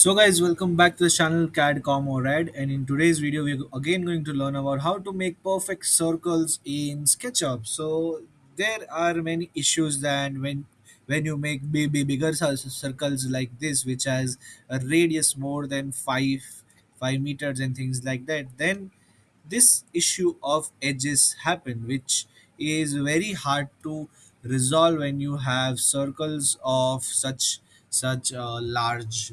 So guys, welcome back to the channel CAD Commo Red, and in today's video we're again going to learn about how to make perfect circles in SketchUp. So there are many issues that when you make bigger circles like this, which has a radius more than 5 meters and things like that, then this issue of edges happen, which is very hard to resolve when you have circles of such large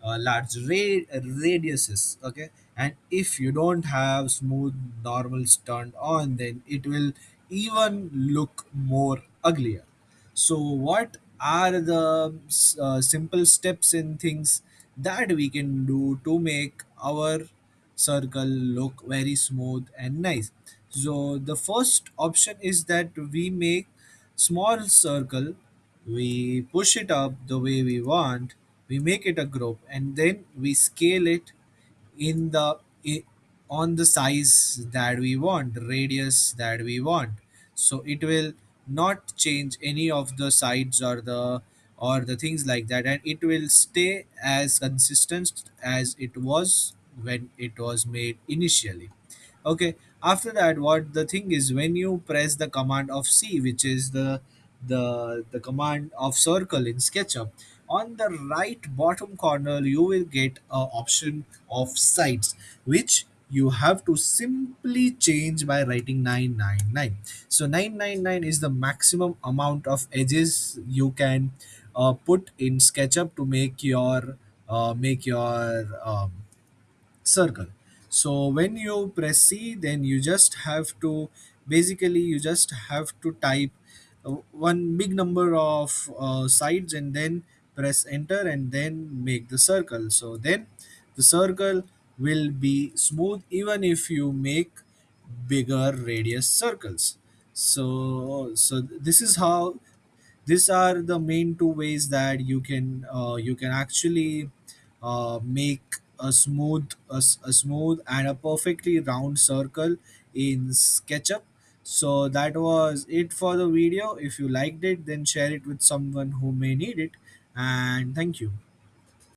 large radiuses. Okay, and if you don't have smooth normals turned on, then it will even look more uglier. So what are the simple steps and things that we can do to make our circle look very smooth and nice? So the first option is that we make small circle, we push it up the way we want, we make it a group, and then we scale it in on the size that we want, the radius that we want. So it will not change any of the sides or the things like that, and it will stay as consistent as it was when it was made initially. Okay, after that, what the thing is, when you press the command of C, which is the command of circle in SketchUp, on the right bottom corner you will get a option of sides, which you have to simply change by writing 999. So 999 is the maximum amount of edges you can put in SketchUp to make your circle. So when you press C, then you just have to basically you just have to type one big number of sides and then press enter and then make the circle. So then the circle will be smooth even if you make bigger radius circles. So this is how these are the main two ways that you can actually make a smooth and a perfectly round circle in SketchUp. So that was it for the video. If you liked it, then share it with someone who may need it, and thank you.